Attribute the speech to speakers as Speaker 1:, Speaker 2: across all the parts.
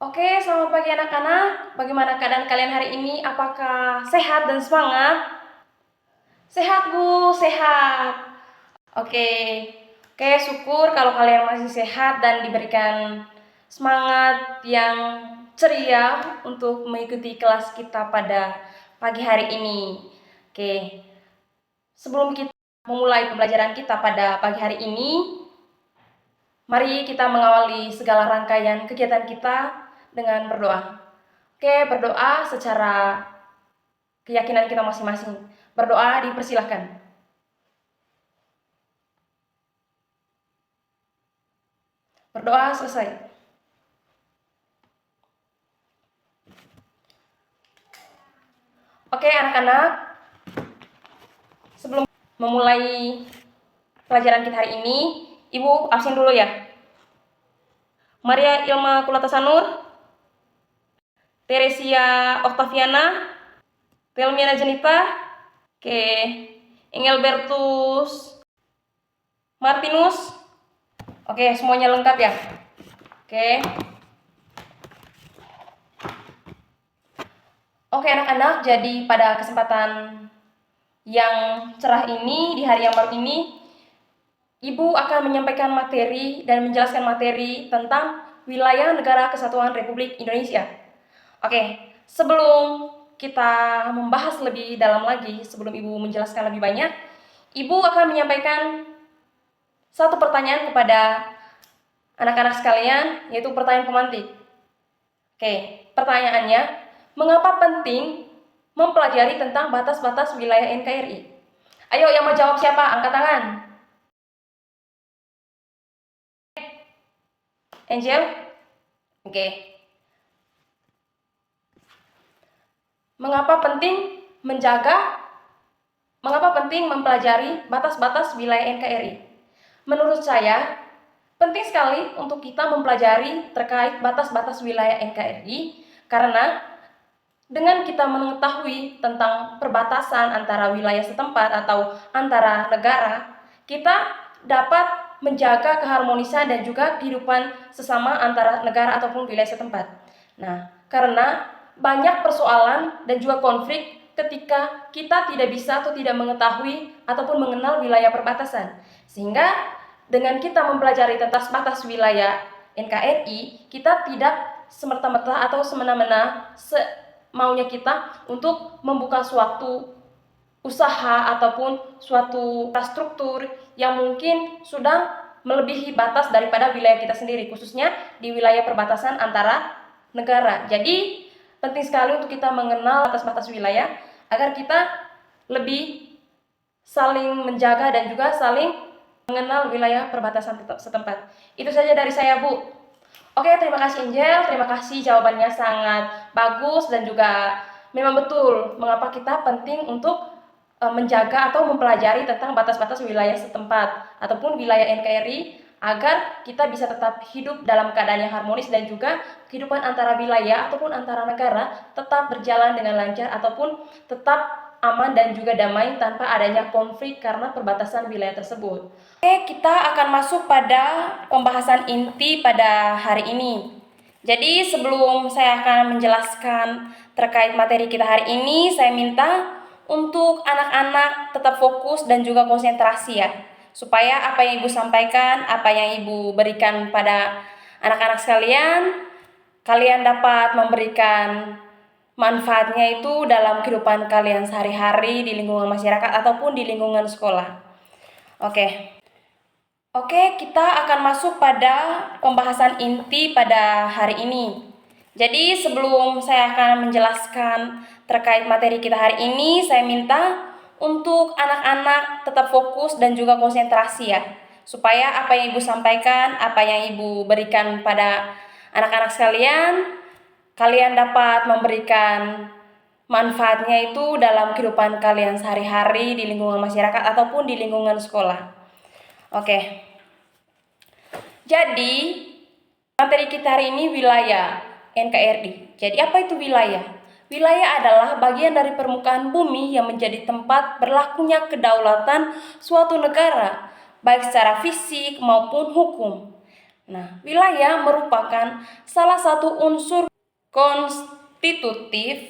Speaker 1: Oke, selamat pagi anak-anak. Bagaimana keadaan kalian hari ini? Apakah sehat dan semangat? Sehat, Bu, sehat. Oke. Oke, syukur kalau kalian masih sehat dan diberikan semangat yang ceria untuk mengikuti kelas kita pada pagi hari ini. Oke. Sebelum kita memulai pembelajaran kita pada pagi hari ini, mari kita mengawali segala rangkaian kegiatan kita dengan berdoa. Oke, berdoa secara keyakinan kita masing-masing. Berdoa dipersilahkan. Berdoa selesai. Oke, anak-anak, sebelum memulai pelajaran kita hari ini, Ibu absen dulu ya. Maria Ilma Kulatasanur, Teresia Octaviana, Telmiana Jenita, oke, Engelbertus Martinus, oke, semuanya lengkap ya. Oke anak-anak, jadi pada kesempatan yang cerah ini, di hari yang baru ini, Ibu akan menyampaikan materi dan menjelaskan materi tentang wilayah negara kesatuan Republik Indonesia. Oke, sebelum kita membahas lebih dalam lagi, sebelum Ibu menjelaskan lebih banyak, Ibu akan menyampaikan satu pertanyaan kepada anak-anak sekalian, yaitu pertanyaan pemantik. Oke, pertanyaannya, mengapa penting mempelajari tentang batas-batas wilayah NKRI? Ayo, yang mau jawab siapa? Angkat tangan. Angel? Oke. Mengapa penting mempelajari batas-batas wilayah NKRI? Menurut saya, penting sekali untuk kita mempelajari terkait batas-batas wilayah NKRI karena dengan kita mengetahui tentang perbatasan antara wilayah setempat atau antara negara, kita dapat menjaga keharmonisan dan juga kehidupan sesama antara negara ataupun wilayah setempat. Nah, karena banyak persoalan dan juga konflik ketika kita tidak bisa atau tidak mengetahui ataupun mengenal wilayah perbatasan. Sehingga dengan kita mempelajari tentang batas wilayah NKRI, kita tidak semerta-merta atau semena-mena maunya kita untuk membuka suatu usaha ataupun suatu infrastruktur yang mungkin sudah melebihi batas daripada wilayah kita sendiri, khususnya di wilayah perbatasan antara negara. Jadi penting sekali untuk kita mengenal batas-batas wilayah agar kita lebih saling menjaga dan juga saling mengenal wilayah perbatasan setempat. Itu saja dari saya, Bu. Oke, terima kasih Angel, terima kasih jawabannya sangat bagus dan juga memang betul mengapa kita penting untuk menjaga atau mempelajari tentang batas-batas wilayah setempat ataupun wilayah NKRI agar kita bisa tetap hidup dalam keadaan yang harmonis dan juga kehidupan antara wilayah ataupun antara negara tetap berjalan dengan lancar ataupun tetap aman dan juga damai tanpa adanya konflik karena perbatasan wilayah tersebut. Oke, kita akan masuk pada pembahasan inti pada hari ini. Jadi sebelum saya akan menjelaskan terkait materi kita hari ini, saya minta untuk anak-anak tetap fokus dan juga konsentrasi ya. Supaya apa yang Ibu sampaikan, apa yang Ibu berikan pada anak-anak sekalian, kalian dapat memberikan manfaatnya itu dalam kehidupan kalian sehari-hari di lingkungan masyarakat ataupun di lingkungan sekolah. Oke, kita akan masuk pada pembahasan inti pada hari ini. Jadi sebelum saya akan menjelaskan terkait materi kita hari ini, saya minta untuk anak-anak tetap fokus dan juga konsentrasi ya. Supaya apa yang Ibu sampaikan, apa yang Ibu berikan pada anak-anak sekalian, kalian dapat memberikan manfaatnya itu dalam kehidupan kalian sehari-hari di lingkungan masyarakat ataupun di lingkungan sekolah. Jadi materi kita hari ini wilayah NKRI. Jadi apa itu wilayah? Wilayah adalah bagian dari permukaan bumi yang menjadi tempat berlakunya kedaulatan suatu negara, baik secara fisik maupun hukum. Nah, wilayah merupakan salah satu unsur konstitutif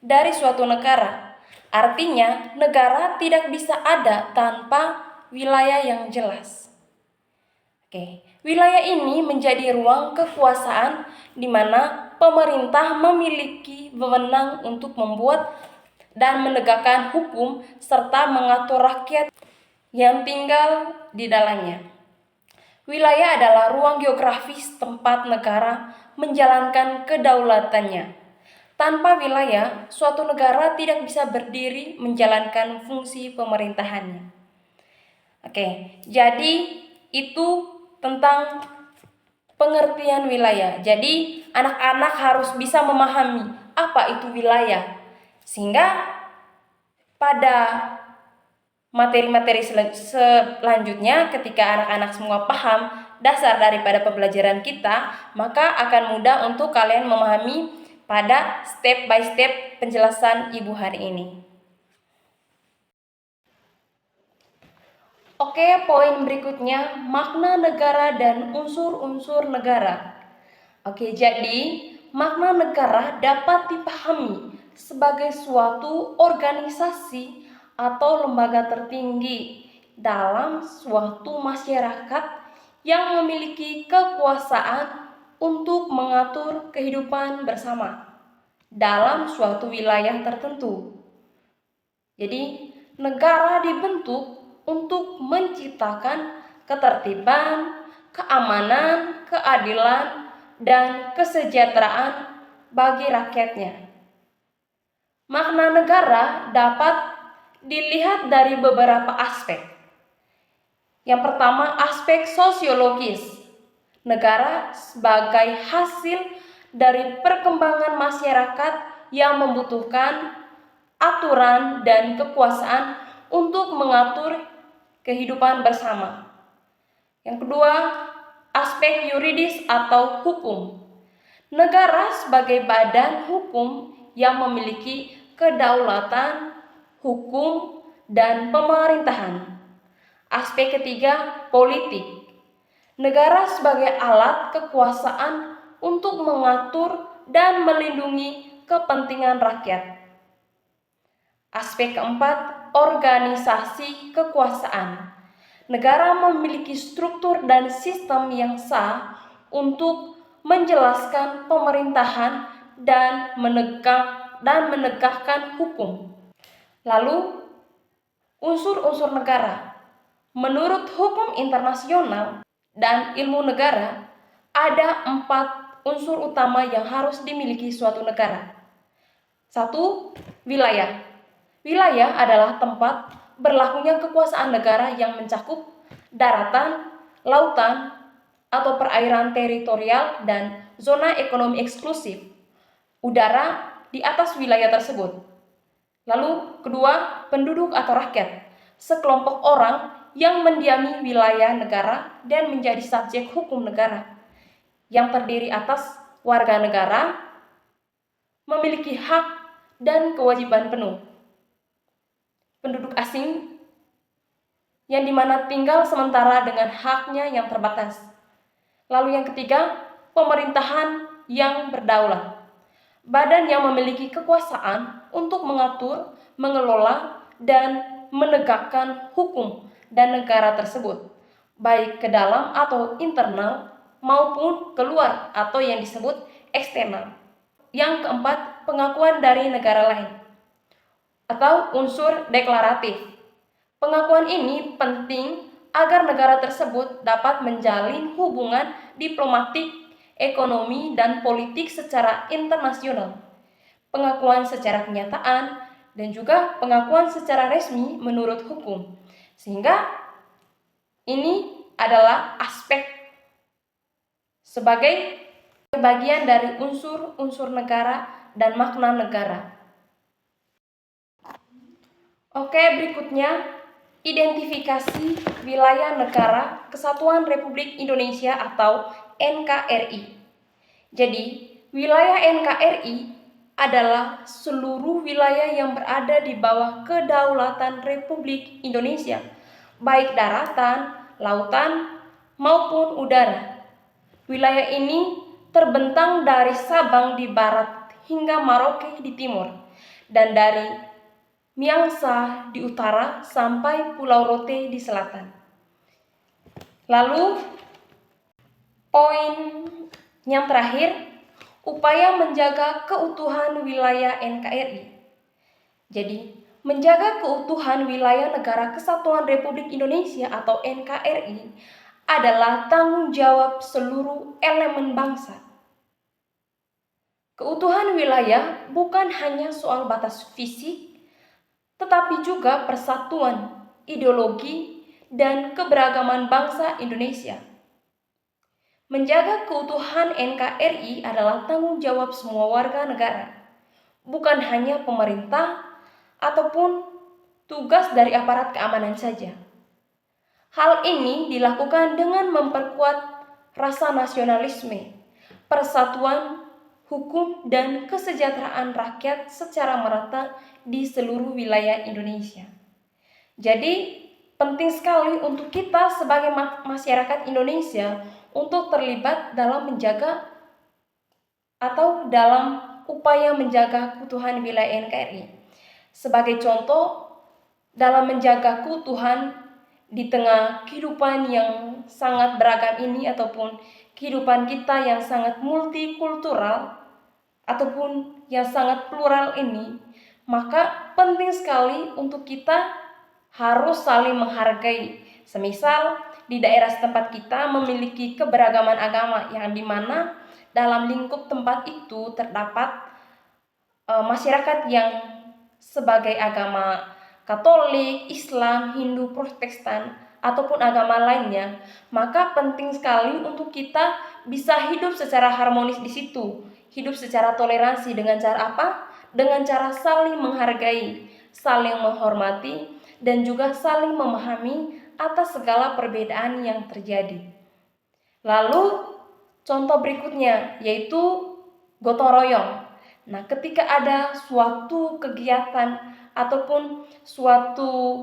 Speaker 1: dari suatu negara. Artinya, negara tidak bisa ada tanpa wilayah yang jelas. Oke, wilayah ini menjadi ruang kekuasaan di mana pemerintah memiliki wewenang untuk membuat dan menegakkan hukum serta mengatur rakyat yang tinggal di dalamnya. Wilayah adalah ruang geografis tempat negara menjalankan kedaulatannya. Tanpa wilayah, suatu negara tidak bisa berdiri menjalankan fungsi pemerintahannya. Oke, jadi itu tentang pengertian wilayah. Jadi, anak-anak harus bisa memahami apa itu wilayah. Sehingga pada materi-materi selanjutnya ketika anak-anak semua paham dasar daripada pembelajaran kita, maka akan mudah untuk kalian memahami pada step by step penjelasan Ibu hari ini. Oke, poin berikutnya makna negara dan unsur-unsur negara. Oke, jadi makna negara dapat dipahami sebagai suatu organisasi atau lembaga tertinggi dalam suatu masyarakat yang memiliki kekuasaan untuk mengatur kehidupan bersama dalam suatu wilayah tertentu. Jadi, negara dibentuk untuk menciptakan ketertiban, keamanan, keadilan, dan kesejahteraan bagi rakyatnya. Makna negara dapat dilihat dari beberapa aspek. Yang pertama, aspek sosiologis. Negara sebagai hasil dari perkembangan masyarakat yang membutuhkan aturan dan kekuasaan untuk mengatur kehidupan bersama. Yang kedua, aspek yuridis atau hukum. Negara sebagai badan hukum yang memiliki kedaulatan, hukum, dan pemerintahan. Aspek ketiga, politik. Negara sebagai alat kekuasaan untuk mengatur dan melindungi kepentingan rakyat. Aspek keempat, organisasi kekuasaan. Negara memiliki struktur dan sistem yang sah untuk menjelaskan pemerintahan dan menegakkan hukum. Lalu, unsur-unsur negara. Menurut hukum internasional dan ilmu negara, ada 4 unsur utama yang harus dimiliki suatu negara. 1. Wilayah. Wilayah adalah tempat berlakunya kekuasaan negara yang mencakup daratan, lautan, atau perairan teritorial dan zona ekonomi eksklusif, udara di atas wilayah tersebut. Lalu kedua, penduduk atau rakyat, sekelompok orang yang mendiami wilayah negara dan menjadi subjek hukum negara, yang terdiri atas warga negara, memiliki hak dan kewajiban penuh. Penduduk asing yang dimana tinggal sementara dengan haknya yang terbatas. Lalu yang ketiga, pemerintahan yang berdaulat. Badan yang memiliki kekuasaan untuk mengatur, mengelola, dan menegakkan hukum dan negara tersebut, baik ke dalam atau internal maupun keluar atau yang disebut eksternal. Yang keempat, pengakuan dari negara lain atau unsur deklaratif. Pengakuan ini penting agar negara tersebut dapat menjalin hubungan diplomatik, ekonomi, dan politik secara internasional. Pengakuan secara kenyataan dan juga pengakuan secara resmi menurut hukum. Sehingga ini adalah aspek sebagai bagian dari unsur-unsur negara dan makna negara. Oke, berikutnya identifikasi wilayah negara Kesatuan Republik Indonesia atau NKRI. Jadi, wilayah NKRI adalah seluruh wilayah yang berada di bawah kedaulatan Republik Indonesia, baik daratan, lautan, maupun udara. Wilayah ini terbentang dari Sabang di barat hingga Merauke di timur, dan dari Miangsa di utara sampai Pulau Rote di selatan. Lalu, poin yang terakhir, upaya menjaga keutuhan wilayah NKRI. Jadi, menjaga keutuhan wilayah Negara Kesatuan Republik Indonesia atau NKRI adalah tanggung jawab seluruh elemen bangsa. Keutuhan wilayah bukan hanya soal batas fisik, tetapi juga persatuan, ideologi, dan keberagaman bangsa Indonesia. Menjaga keutuhan NKRI adalah tanggung jawab semua warga negara, bukan hanya pemerintah ataupun tugas dari aparat keamanan saja. Hal ini dilakukan dengan memperkuat rasa nasionalisme, persatuan, hukum, dan kesejahteraan rakyat secara merata di seluruh wilayah Indonesia. Jadi, penting sekali untuk kita sebagai masyarakat Indonesia untuk terlibat dalam menjaga atau dalam upaya menjaga keutuhan wilayah NKRI. Sebagai contoh, dalam menjaga keutuhan di tengah kehidupan yang sangat beragam ini ataupun kehidupan kita yang sangat multikultural ataupun yang sangat plural ini, maka penting sekali untuk kita harus saling menghargai. Semisal di daerah setempat kita memiliki keberagaman agama yang dimana dalam lingkup tempat itu terdapat masyarakat yang sebagai agama Katolik, Islam, Hindu, Protestan, ataupun agama lainnya, maka penting sekali untuk kita bisa hidup secara harmonis di situ, hidup secara toleransi dengan cara apa? Dengan cara saling menghargai, saling menghormati, dan juga saling memahami atas segala perbedaan yang terjadi. Lalu, contoh berikutnya yaitu gotong royong. Nah, ketika ada suatu kegiatan ataupun suatu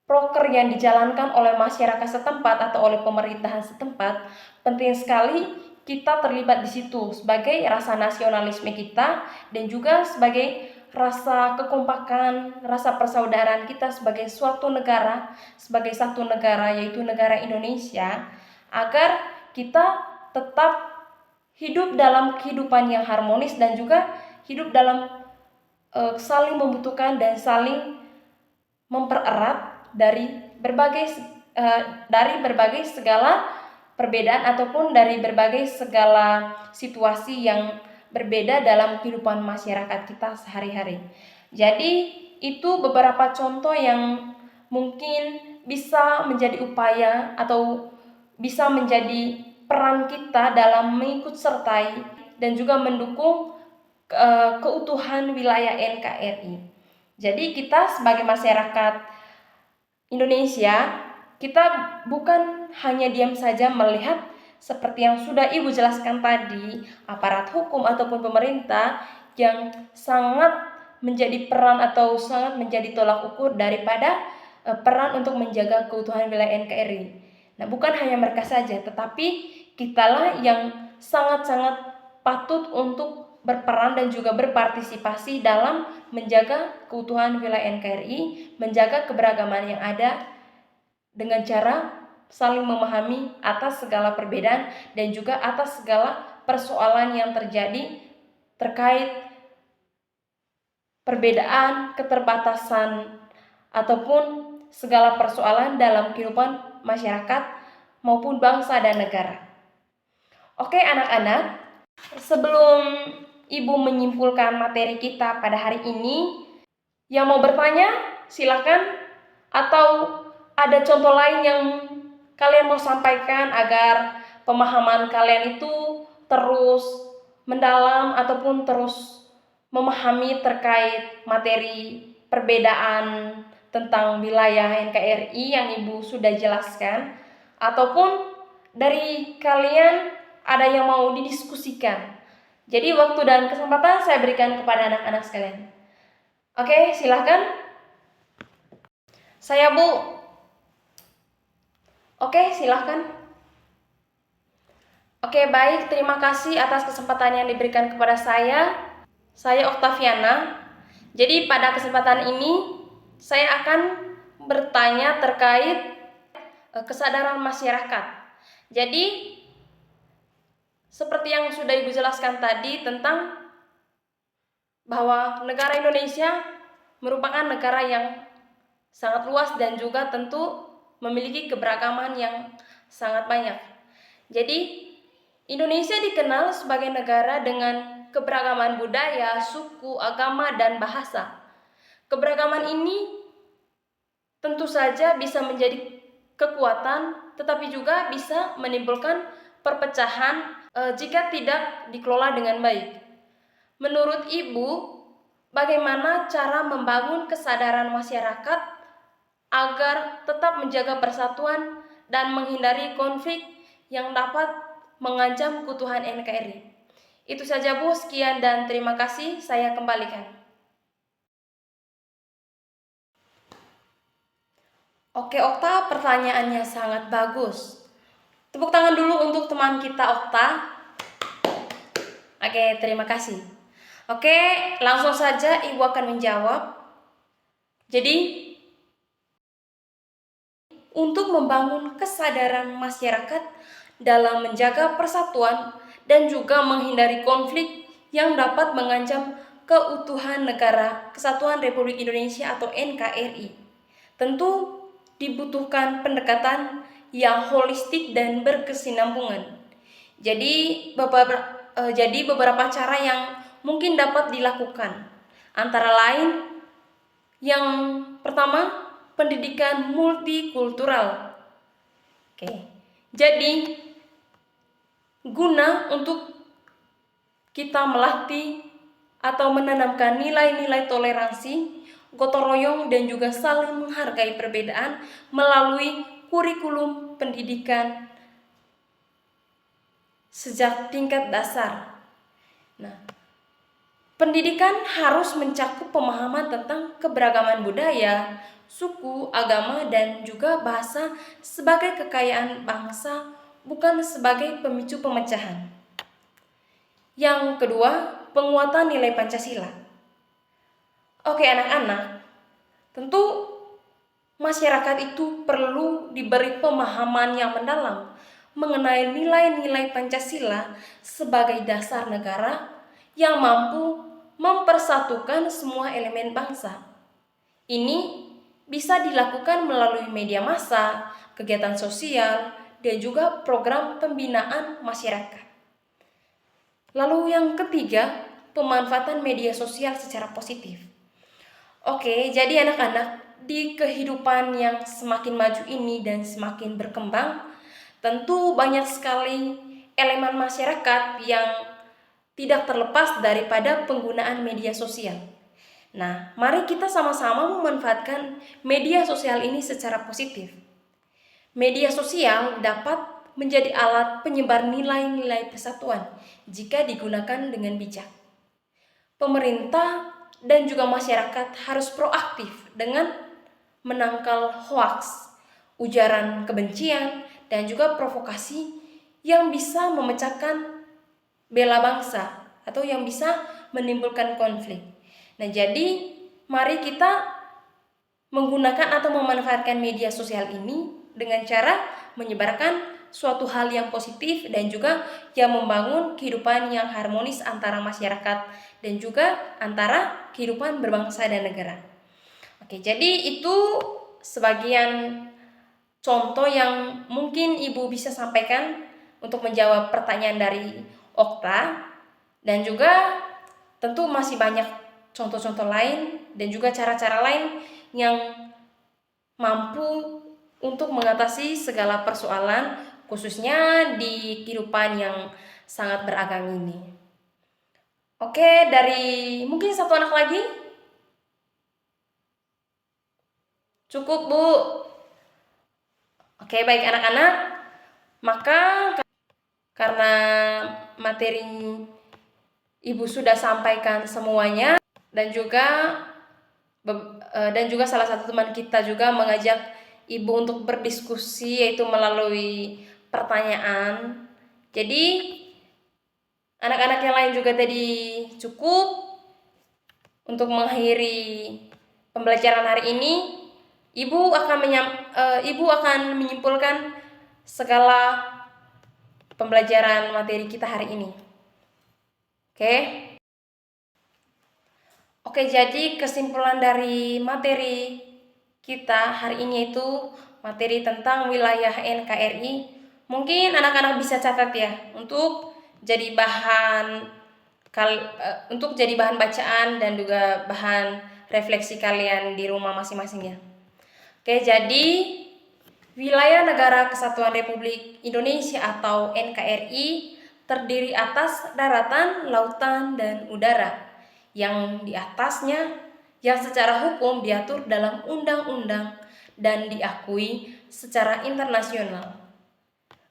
Speaker 1: proker yang dijalankan oleh masyarakat setempat atau oleh pemerintahan setempat, penting sekali kita terlibat di situ sebagai rasa nasionalisme kita dan juga sebagai rasa kekompakan, rasa persaudaraan kita sebagai suatu negara, sebagai satu negara yaitu negara Indonesia, agar kita tetap hidup dalam kehidupan yang harmonis dan juga hidup dalam saling membutuhkan dan saling mempererat dari berbagai segala perbedaan ataupun dari berbagai segala situasi yang berbeda dalam kehidupan masyarakat kita sehari-hari. Jadi itu beberapa contoh yang mungkin bisa menjadi upaya atau bisa menjadi peran kita dalam mengikut sertai dan juga mendukung keutuhan wilayah NKRI. Jadi kita sebagai masyarakat Indonesia, kita bukan hanya diam saja melihat seperti yang sudah Ibu jelaskan tadi, aparat hukum ataupun pemerintah yang sangat menjadi peran atau sangat menjadi tolak ukur daripada peran untuk menjaga keutuhan wilayah NKRI. Nah, bukan hanya mereka saja, tetapi kitalah yang sangat-sangat patut untuk berperan dan juga berpartisipasi dalam menjaga keutuhan wilayah NKRI, menjaga keberagaman yang ada dengan cara saling memahami atas segala perbedaan dan juga atas segala persoalan yang terjadi terkait perbedaan, keterbatasan, ataupun segala persoalan dalam kehidupan masyarakat maupun bangsa dan negara. Oke anak-anak, sebelum Ibu menyimpulkan materi kita pada hari ini, yang mau bertanya silakan, atau ada contoh lain yang kalian mau sampaikan agar pemahaman kalian itu terus mendalam ataupun terus memahami terkait materi perbedaan tentang wilayah NKRI yang Ibu sudah jelaskan, ataupun dari kalian ada yang mau didiskusikan. Jadi waktu dan kesempatan saya berikan kepada anak-anak sekalian. Oke, silahkan. Saya Bu. Oke, silahkan. Oke, baik. Terima kasih atas kesempatan yang diberikan kepada saya. Saya Oktaviana. Jadi pada kesempatan ini saya akan bertanya terkait kesadaran masyarakat. Jadi seperti yang sudah Ibu jelaskan tadi tentang bahwa negara Indonesia merupakan negara yang sangat luas dan juga tentu memiliki keberagaman yang sangat banyak. Jadi Indonesia dikenal sebagai negara dengan keberagaman budaya, suku, agama, dan bahasa. Keberagaman ini tentu saja bisa menjadi kekuatan, tetapi juga bisa menimbulkan perpecahan jika tidak dikelola dengan baik. Menurut Ibu, bagaimana cara membangun kesadaran masyarakat agar tetap menjaga persatuan dan menghindari konflik yang dapat mengancam keutuhan NKRI? Itu saja Bu, sekian dan terima kasih, saya kembalikan. Oke Okta, pertanyaannya sangat bagus. Tepuk tangan dulu untuk teman kita Okta. Oke, terima kasih. Oke, langsung saja Ibu akan menjawab. Jadi, untuk membangun kesadaran masyarakat dalam menjaga persatuan dan juga menghindari konflik yang dapat mengancam keutuhan negara Kesatuan Republik Indonesia atau NKRI, tentu dibutuhkan pendekatan yang holistik dan berkesinambungan. Jadi beberapa cara yang mungkin dapat dilakukan, antara lain yang pertama, pendidikan multikultural. Oke. Jadi guna untuk kita melatih atau menanamkan nilai-nilai toleransi, gotong royong, dan juga saling menghargai perbedaan melalui kurikulum pendidikan sejak tingkat dasar. Nah, pendidikan harus mencakup pemahaman tentang keberagaman budaya, suku, agama, dan juga bahasa sebagai kekayaan bangsa, bukan sebagai pemicu pemecahan. Yang kedua, penguatan nilai Pancasila. Oke anak-anak, tentu masyarakat itu perlu diberi pemahaman yang mendalam mengenai nilai-nilai Pancasila sebagai dasar negara yang mampu mempersatukan semua elemen bangsa. Ini bisa dilakukan melalui media massa, kegiatan sosial, dan juga program pembinaan masyarakat. Lalu yang ketiga, pemanfaatan media sosial secara positif. Oke, jadi anak-anak, di kehidupan yang semakin maju ini dan semakin berkembang, tentu banyak sekali elemen masyarakat yang tidak terlepas daripada penggunaan media sosial. Nah, mari kita sama-sama memanfaatkan media sosial ini secara positif. Media sosial dapat menjadi alat penyebar nilai-nilai persatuan jika digunakan dengan bijak. Pemerintah dan juga masyarakat harus proaktif dengan menangkal hoaks, ujaran kebencian, dan juga provokasi yang bisa memecahkan bela bangsa atau yang bisa menimbulkan konflik. Nah, jadi mari kita menggunakan atau memanfaatkan media sosial ini dengan cara menyebarkan suatu hal yang positif dan juga yang membangun kehidupan yang harmonis antara masyarakat dan juga antara kehidupan berbangsa dan negara. Oke, jadi itu sebagian contoh yang mungkin Ibu bisa sampaikan untuk menjawab pertanyaan dari Okta, dan juga tentu masih banyak contoh-contoh lain dan juga cara-cara lain yang mampu untuk mengatasi segala persoalan, khususnya di kehidupan yang sangat beragam ini. Oke, dari mungkin satu anak lagi? Cukup, Bu. Oke, baik anak-anak. Maka karena materi Ibu sudah sampaikan semuanya, dan juga salah satu teman kita juga mengajak Ibu untuk berdiskusi, yaitu melalui pertanyaan. Jadi anak-anak yang lain juga tadi cukup untuk mengakhiri pembelajaran hari ini. Ibu akan menyimpulkan segala pembelajaran materi kita hari ini. Oke. Oke, jadi kesimpulan dari materi kita hari ini itu materi tentang wilayah NKRI. Mungkin anak-anak bisa catat ya untuk jadi bahan bacaan dan juga bahan refleksi kalian di rumah masing-masing ya. Oke, jadi wilayah Negara Kesatuan Republik Indonesia atau NKRI terdiri atas daratan, lautan, dan udara yang di atasnya yang secara hukum diatur dalam undang-undang dan diakui secara internasional.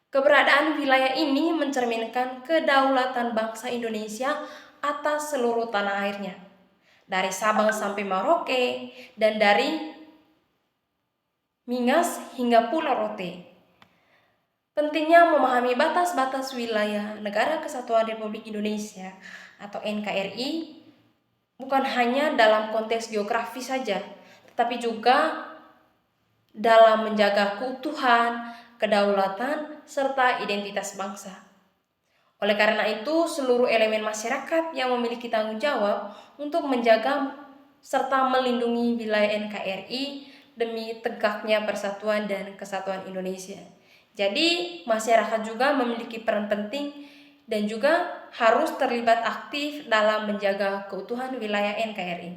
Speaker 1: Keberadaan wilayah ini mencerminkan kedaulatan bangsa Indonesia atas seluruh tanah airnya, dari Sabang sampai Merauke dan dari Miangas hingga Pulau Rote. Pentingnya memahami batas-batas wilayah Negara Kesatuan Republik Indonesia atau NKRI bukan hanya dalam konteks geografis saja, tetapi juga dalam menjaga keutuhan, kedaulatan, serta identitas bangsa. Oleh karena itu, seluruh elemen masyarakat yang memiliki tanggung jawab untuk menjaga serta melindungi wilayah NKRI demi tegaknya persatuan dan kesatuan Indonesia. Jadi, masyarakat juga memiliki peran penting dan juga harus terlibat aktif dalam menjaga keutuhan wilayah NKRI.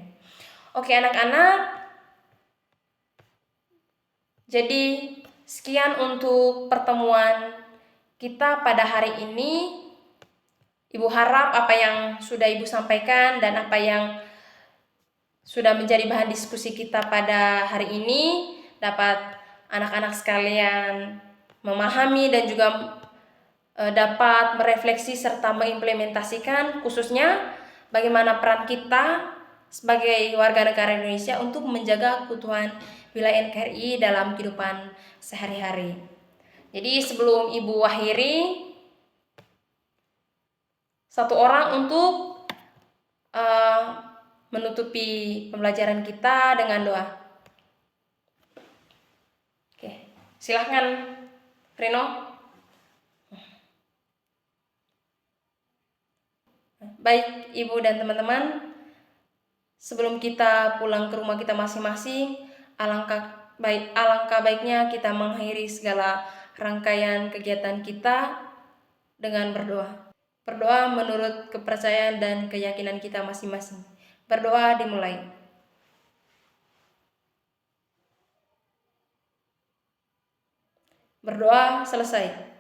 Speaker 1: Oke anak-anak, jadi sekian untuk pertemuan kita pada hari ini. Ibu harap apa yang sudah Ibu sampaikan dan apa yang sudah menjadi bahan diskusi kita pada hari ini dapat anak-anak sekalian memahami dan juga dapat merefleksi serta mengimplementasikan, khususnya bagaimana peran kita sebagai warga negara Indonesia untuk menjaga keutuhan wilayah NKRI dalam kehidupan sehari-hari. Jadi sebelum Ibu akhiri, satu orang untuk menutupi pembelajaran kita dengan doa. Oke, silahkan Rino. Baik Ibu dan teman-teman, sebelum kita pulang ke rumah kita masing-masing, alangkah baiknya kita mengakhiri segala rangkaian kegiatan kita dengan berdoa. Berdoa menurut kepercayaan dan keyakinan kita masing-masing. Berdoa dimulai. Berdoa selesai.